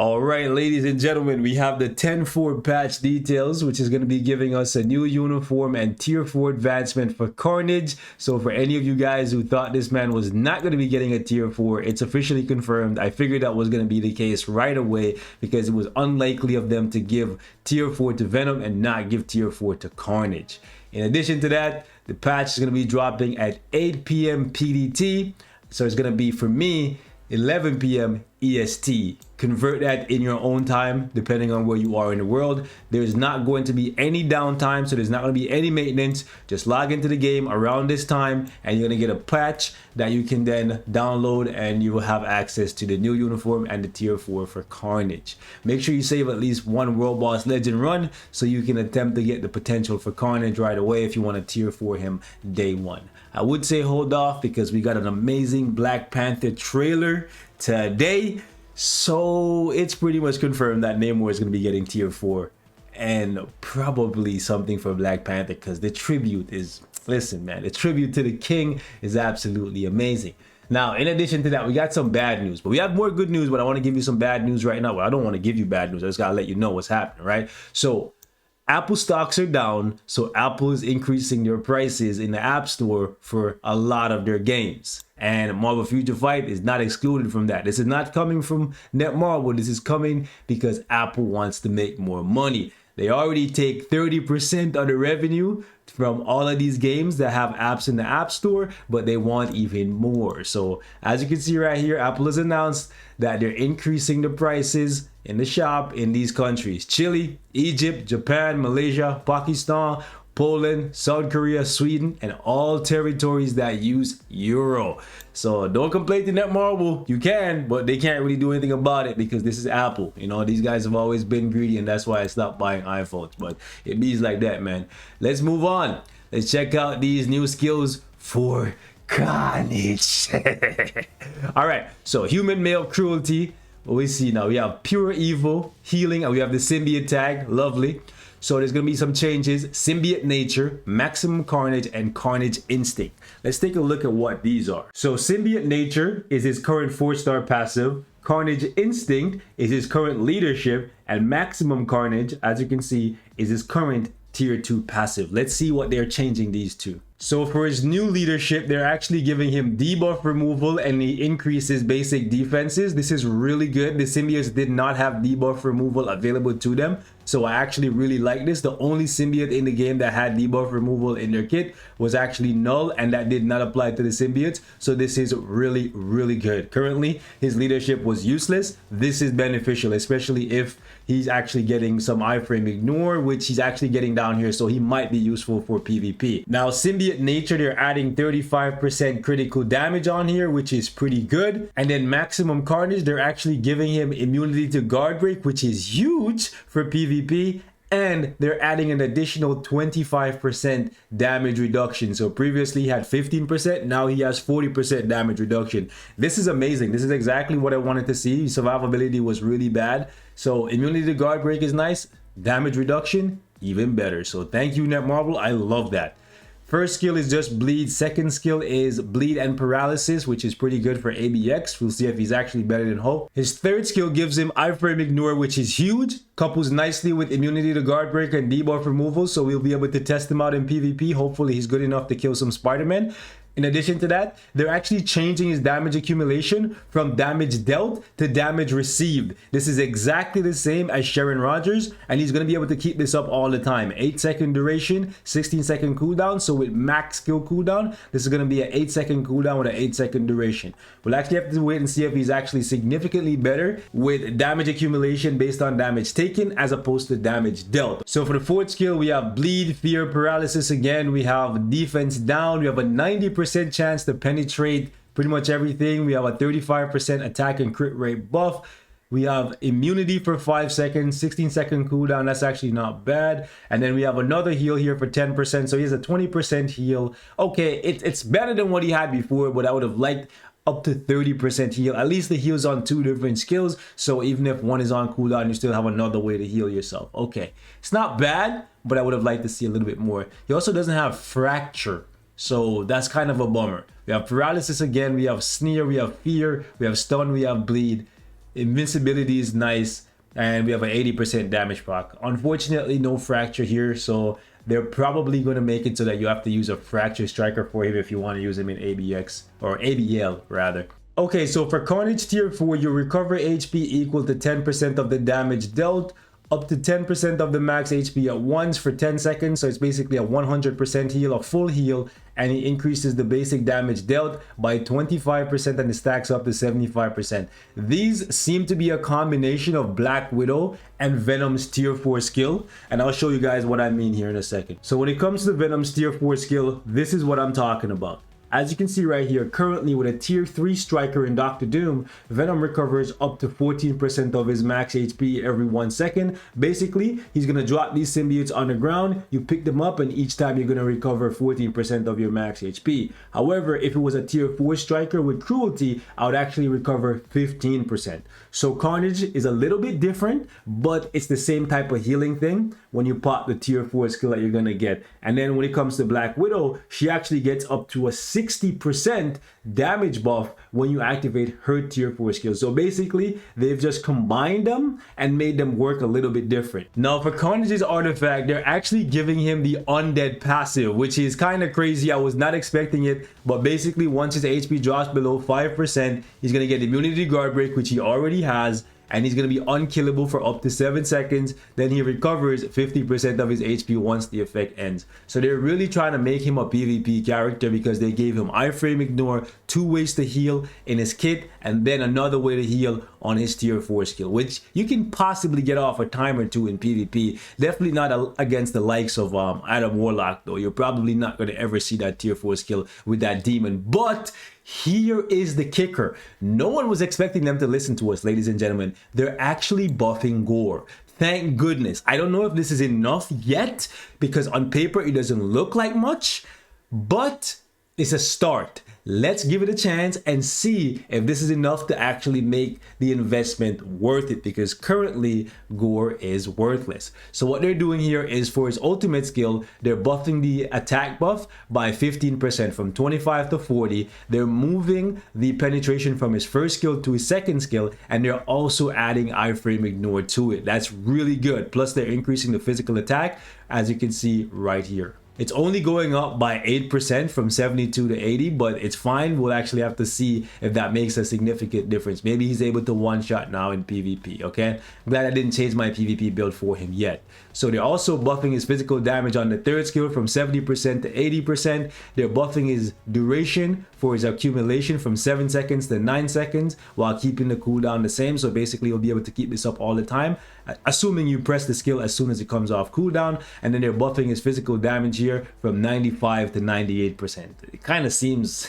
All right, ladies and gentlemen, we have the 10.4 patch details, which is going to be giving us a new uniform and tier 4 advancement for Carnage. So for any of you guys who thought this man was not going to be getting a tier 4, it's officially confirmed. I figured that was going to be the case right away because it was unlikely of them to give tier 4 to Venom and not give tier 4 to Carnage. In addition to that, the patch is going to be dropping at 8 p.m. PDT. So it's going to be, for me, 11 p.m. EST. Convert that in your own time, depending on where you are in the world. There's not going to be any downtime, so there's not going to be any maintenance. Just log into the game around this time, and you're going to get a patch that you can then download, and you will have access to the new uniform and the tier 4 for Carnage. Make sure you save at least one World Boss Legend run, so you can attempt to get the potential for Carnage right away if you want to tier 4 him day one. I would say hold off because we got an amazing Black Panther trailer today. So it's pretty much confirmed that Namor is going to be getting tier 4 and probably something for Black Panther because the tribute is, listen man, the tribute to the king is absolutely amazing. Now, in addition to that, we got some bad news, but we have more good news, but I want to give you some bad news right now. Well, I don't want to give you bad news. I just got to let you know what's happening, right? So Apple stocks are down, so Apple is increasing their prices in the App Store for a lot of their games. And Marvel Future Fight is not excluded from that. This is not coming from Netmarble. This is coming because Apple wants to make more money. They already take 30% of the revenue from all of these games that have apps in the App Store, but they want even more. So as you can see right here, Apple has announced that they're increasing the prices in the shop in these countries: Chile, Egypt, Japan, Malaysia, Pakistan, Poland, South Korea, Sweden, and all territories that use Euro. So don't complain to Netmarble. You can, but they can't really do anything about it because this is Apple. You know, these guys have always been greedy, and that's why I stopped buying iPhones. But it be like that, man. Let's move on. Let's check out these new skills for Carnage. All right, so human male cruelty. What we see now, we have pure evil, healing, and we have the symbiote tag. Lovely. So there's going to be some changes: symbiote nature, maximum carnage, and carnage instinct. Let's take a look at what these are. So symbiote nature is his current 4-star passive. Carnage instinct is his current leadership, and maximum carnage, as you can see, is his current tier 2 passive. Let's see what they're changing these to. So for his new leadership, they're actually giving him debuff removal, and he increases basic defenses. This is really good. The symbiotes did not have debuff removal available to them, so I actually really like this. The only symbiote in the game that had debuff removal in their kit was actually Null, and that did not apply to the symbiotes. So this is really, really good. Currently, his leadership was useless. This is beneficial, especially if he's actually getting some iframe ignore, which he's actually getting down here, so he might be useful for PvP. Now, symbiote nature, they're adding 35% critical damage on here, which is pretty good. And then maximum carnage, they're actually giving him immunity to guard break, which is huge for PvP. And they're adding an additional 25% damage reduction. So previously he had 15%, now he has 40% damage reduction. This is amazing. This is exactly what I wanted to see. Survivability was really bad. So immunity to guard break is nice. Damage reduction, even better. So thank you, Netmarble. I love that. First skill is just bleed. Second skill is bleed and paralysis, which is pretty good for ABX. We'll see if he's actually better than Hope. His third skill gives him iframe ignore, which is huge. Couples nicely with immunity to guard break and debuff removal, so we'll be able to test him out in PvP. Hopefully he's good enough to kill some Spider-Man. In addition to that, they're actually changing his damage accumulation from damage dealt to damage received. This is exactly the same as Sharon Rogers, and he's going to be able to keep this up all the time. 8-second duration, 16-second cooldown. So with max skill cooldown, this is going to be an 8-second cooldown with an 8-second duration. We'll actually have to wait and see if he's actually significantly better with damage accumulation based on damage taken as opposed to damage dealt. So for the fourth skill, we have bleed, fear, paralysis again. We have defense down. We have a 90% chance to penetrate pretty much everything. We have a 35% attack and crit rate buff. We have immunity for 5 seconds, 16-second cooldown. That's actually not bad. And then we have another heal here for 10%. So he has a 20% heal. Okay, it's better than what he had before, but I would have liked up to 30% heal. At least the heal's on 2 different skills. So even if one is on cooldown, you still have another way to heal yourself. Okay, it's not bad, but I would have liked to see a little bit more. He also doesn't have fracture. So that's kind of a bummer. We have paralysis again, we have sneer, we have fear, we have stun, we have bleed. Invincibility is nice, and we have an 80% damage proc. Unfortunately, no fracture here, so they're probably going to make it so that you have to use a fracture striker for him if you want to use him in ABX, or ABL rather. Okay, so for Carnage tier 4, you recover HP equal to 10% of the damage dealt, up to 10% of the max HP at once for 10 seconds. So it's basically a 100% heal, a full heal, and it increases the basic damage dealt by 25% and it stacks up to 75%. These seem to be a combination of Black Widow and Venom's tier 4 skill, and I'll show you guys what I mean here in a second. So when it comes to Venom's tier 4 skill, this is what I'm talking about. As you can see right here, currently with a tier 3 striker in Dr. Doom, Venom recovers up to 14% of his max HP every 1 second. Basically, he's going to drop these symbiotes on the ground, you pick them up, and each time you're going to recover 14% of your max HP. However, if it was a tier 4 striker with cruelty, I would actually recover 15%. So Carnage is a little bit different, but it's the same type of healing thing when you pop the tier 4 skill that you're going to get. And then when it comes to Black Widow, she actually gets up to a 60% damage buff when you activate her tier 4 skill. So basically, they've just combined them and made them work a little bit different. Now for Carnage's artifact, they're actually giving him the undead passive, which is kind of crazy. I was not expecting it, but basically once his HP drops below 5%, he's going to get immunity guard break, which he already has, and he's going to be unkillable for up to 7 seconds. Then he recovers 50% of his HP once the effect ends. So they're really trying to make him a PvP character because they gave him iframe ignore, 2 ways to heal in his kit, and then another way to heal on his tier 4 skill, which you can possibly get off a time or two in PvP. Definitely not against the likes of Adam Warlock though. You're probably not going to ever see that tier 4 skill with that demon. But here is the kicker. No one was expecting them to listen to us, ladies and gentlemen. They're actually buffing Gore. Thank goodness. I don't know if this is enough yet, because on paper it doesn't look like much, but it's a start. Let's give it a chance and see if this is enough to actually make the investment worth it, because currently Gore is worthless. So what they're doing here is for his ultimate skill, they're buffing the attack buff by 15% from 25 to 40. They're moving the penetration from his first skill to his second skill, and they're also adding iframe ignore to it. That's really good. Plus they're increasing the physical attack, as you can see right here. It's only going up by 8% from 72 to 80, but it's fine. We'll actually have to see if that makes a significant difference. Maybe he's able to one-shot now in PvP, okay? I'm glad I didn't change my PvP build for him yet. So they're also buffing his physical damage on the third skill from 70% to 80%. They're buffing his duration for his accumulation from 7 seconds to 9 seconds while keeping the cooldown the same. So basically you'll be able to keep this up all the time, assuming you press the skill as soon as it comes off cooldown. And then they're buffing his physical damage here from 95 to 98%. It kind of seems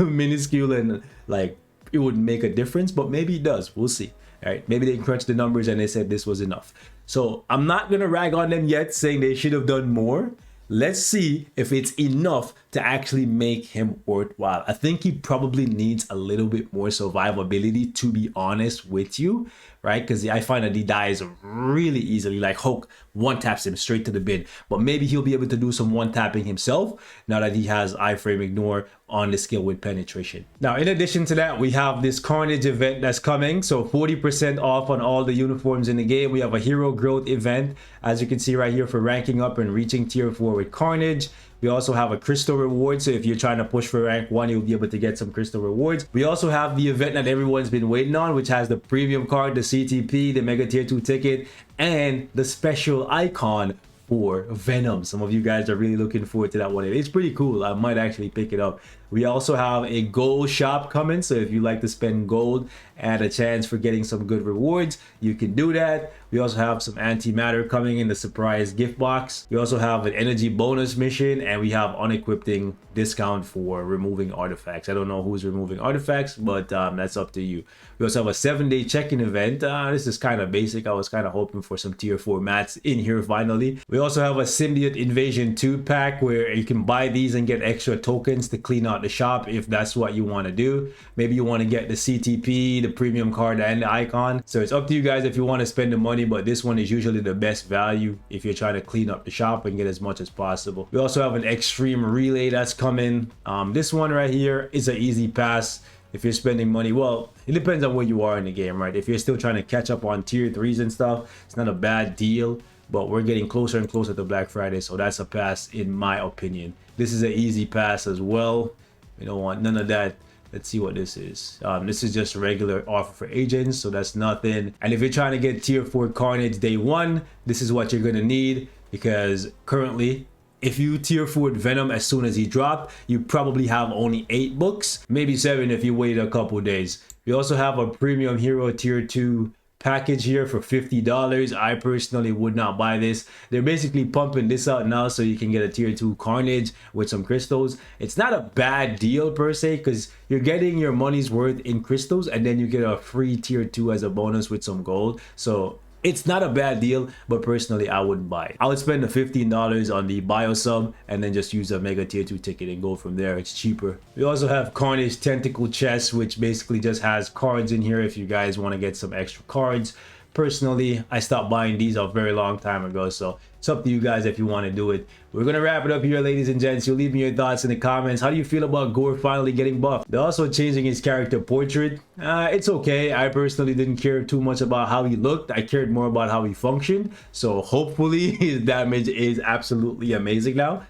minuscule and like it wouldn't make a difference, but maybe it does. We'll see. All right, maybe they crunched the numbers and they said this was enough. So I'm not gonna rag on them yet, saying they should have done more. Let's see if it's enough to actually make him worthwhile. I think he probably needs a little bit more survivability, to be honest with you, right? Because I find that he dies really easily. Like Hulk one-taps him straight to the bin. But maybe he'll be able to do some one-tapping himself now that he has iframe ignore on the skill with penetration. Now, in addition to that, we have this Carnage event that's coming. So 40% off on all the uniforms in the game. We have a hero growth event, as you can see right here, for ranking up and reaching tier 4 with Carnage. We also have a crystal reward, so if you're trying to push for rank 1, you'll be able to get some crystal rewards. We also have the event that everyone's been waiting on, which has the premium card, the CTP, the Mega Tier 2 ticket, and the special icon for Venom. Some of you guys are really looking forward to that one. It's pretty cool. I might actually pick it up. We also have a gold shop coming, so if you like to spend gold and a chance for getting some good rewards, you can do that. We also have some antimatter coming in the surprise gift box. We also have an energy bonus mission, and we have unequipping discount for removing artifacts. I don't know who's removing artifacts, but that's up to you. We also have a 7-day check-in event. This is kind of basic. I was kind of hoping for some tier 4 mats in here finally. We also have a symbiote invasion 2 pack where you can buy these and get extra tokens to clean out the shop if that's what you want to do. Maybe you want to get the CTP, the premium card, and the icon. So it's up to you guys if you want to spend the money, but this one is usually the best value if you're trying to clean up the shop and get as much as possible. We also have an extreme relay that's coming. This one right here is an easy pass. if you're spending money, well, it depends on where you are in the game, right? If you're still trying to catch up on tier 3s and stuff, it's not a bad deal. But we're getting closer and closer to Black Friday, so that's a pass in my opinion. This is an easy pass as well. We don't want none of that. Let's see what this is. This is just a regular offer for agents, so that's nothing. And if you're trying to get tier 4 Carnage day 1, this is what you're gonna need, because currently, if you tier 4 Venom as soon as he dropped, you probably have only 8 books, maybe 7 if you wait a couple days. We also have a premium hero tier 2 package here for $50. I personally would not buy this. They're basically pumping this out now so you can get a tier 2 Carnage with some crystals. It's not a bad deal per se, because you're getting your money's worth in crystals and then you get a free tier 2 as a bonus with some gold. So it's not a bad deal, but personally I wouldn't buy it. I would spend the $15 on the bio sub and then just use a mega tier 2 ticket and go from there. It's cheaper. We also have Carnage Tentacle Chest, which basically just has cards in here if you guys want to get some extra cards. Personally, I stopped buying these a very long time ago, so it's up to you guys if you want to do it. We're gonna wrap it up here, ladies and gents. You'll leave me your thoughts in the comments. How do you feel about Gore finally getting buffed? They're also changing his character portrait. It's okay. I personally didn't care too much about how he looked. I cared more about how he functioned. So hopefully his damage is absolutely amazing now.